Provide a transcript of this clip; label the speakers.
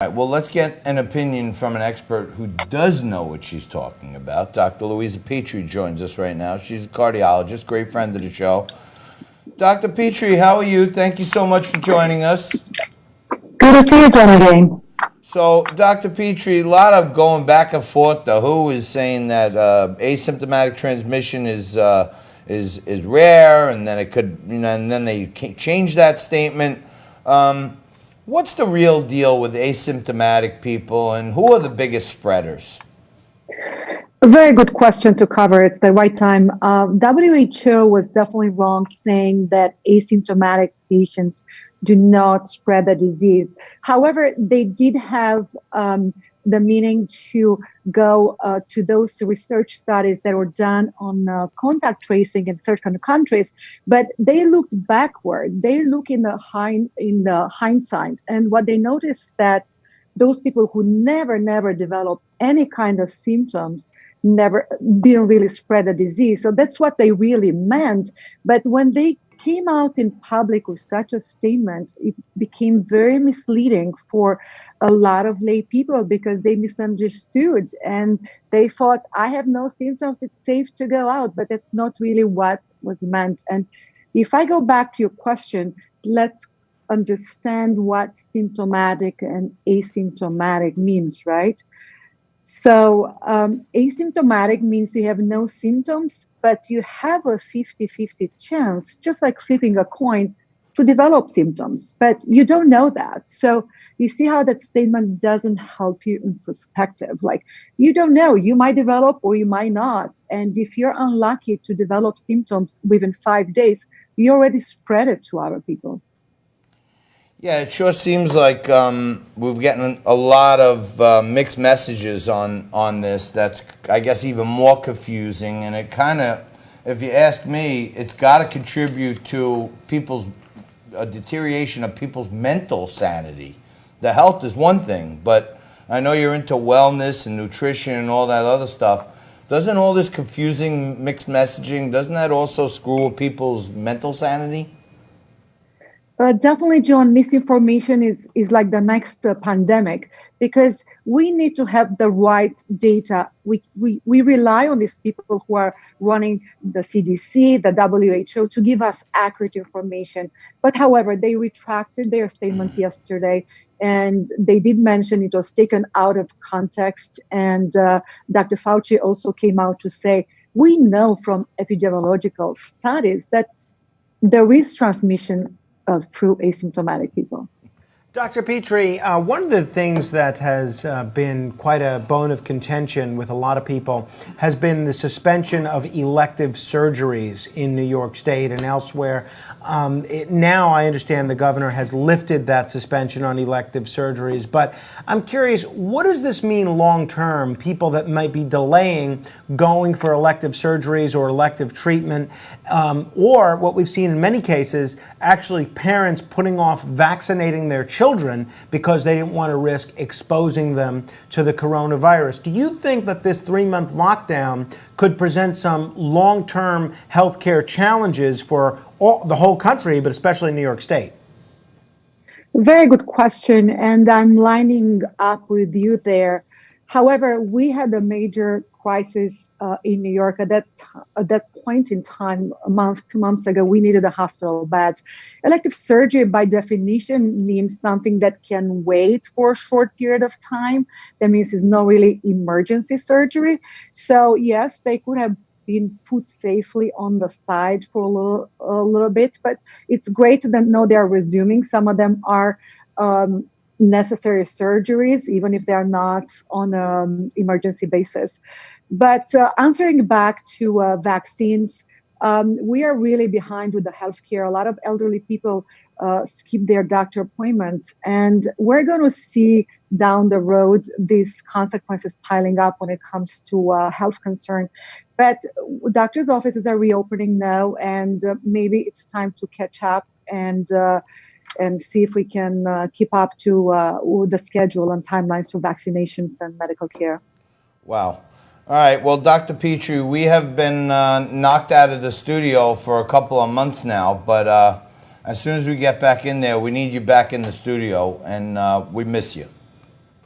Speaker 1: All right, well, let's get an opinion from an expert who does know what she's talking about. Dr. Luiza Petre joins us right now. She's a cardiologist, great friend of the show. Dr. Petre, how are you? Thank you so much for joining us.
Speaker 2: Good to see you, John, again.
Speaker 1: So, Dr. Petre, a lot of going back and forth. The WHO is saying that asymptomatic transmission is rare, and then it could, and then they change that statement. What's the real deal with asymptomatic people, and who are the biggest spreaders?
Speaker 2: A very good question to cover. It's the right time. WHO was definitely wrong saying that asymptomatic patients do not spread the disease. However, they did have the meaning to go to those research studies that were done on contact tracing in certain countries, but they looked backward. They look in the hindsight, and what they noticed that those people who never developed any kind of symptoms never didn't really spread the disease. So that's what they really meant. But when they came out in public with such a statement, it became very misleading for a lot of lay people because they misunderstood and they thought, I have no symptoms, it's safe to go out, but that's not really what was meant. And if I go back to your question, let's understand what symptomatic and asymptomatic means, right? So asymptomatic means you have no symptoms, but you have a 50-50 chance, just like flipping a coin, to develop symptoms, but you don't know that. So you see how that statement doesn't help you in perspective. Like, you don't know, you might develop or you might not. And if you're unlucky to develop symptoms within 5 days, you already spread it to other people.
Speaker 1: Yeah, it sure seems like we've gotten a lot of mixed messages on this. That's, I guess, even more confusing. And it kind of, if you ask me, it's got to contribute to a deterioration of people's mental sanity. The health is one thing, but I know you're into wellness and nutrition and all that other stuff. Doesn't all this confusing mixed messaging, doesn't that also screw with people's mental sanity?
Speaker 2: Definitely, John, misinformation is like the next pandemic because we need to have the right data. We rely on these people who are running the CDC, the WHO to give us accurate information. But however, they retracted their statement yesterday and they did mention it was taken out of context. And Dr. Fauci also came out to say, we know from epidemiological studies that there is transmission through asymptomatic people.
Speaker 3: Dr. Petre, one of the things that has been quite a bone of contention with a lot of people has been the suspension of elective surgeries in New York State and elsewhere. Now I understand the governor has lifted that suspension on elective surgeries, but I'm curious, what does this mean long-term, people that might be delaying going for elective surgeries or elective treatment, or what we've seen in many cases, actually parents putting off vaccinating their children because they didn't want to risk exposing them to the coronavirus. Do you think that this 3-month lockdown could present some long-term healthcare challenges for the whole country, but especially New York State?
Speaker 2: Very good question, and I'm lining up with you there. However, we had a major crisis in New York at that point in time, a month, 2 months ago. We needed a hospital beds. Elective surgery, by definition, means something that can wait for a short period of time. That means it's not really emergency surgery. So yes, they could have been put safely on the side for a little bit, but it's great to know they're resuming. Some of them are necessary surgeries, even if they're not on an emergency basis. But answering back to vaccines, we are really behind with the healthcare. A lot of elderly people skip their doctor appointments, and we're going to see down the road these consequences piling up when it comes to health concern. But doctors' offices are reopening now, and maybe it's time to catch up and see if we can keep up to the schedule and timelines for vaccinations and medical care.
Speaker 1: Wow. All right. Well, Dr. Petre, we have been knocked out of the studio for a couple of months now, but as soon as we get back in there, we need you back in the studio, and we miss you.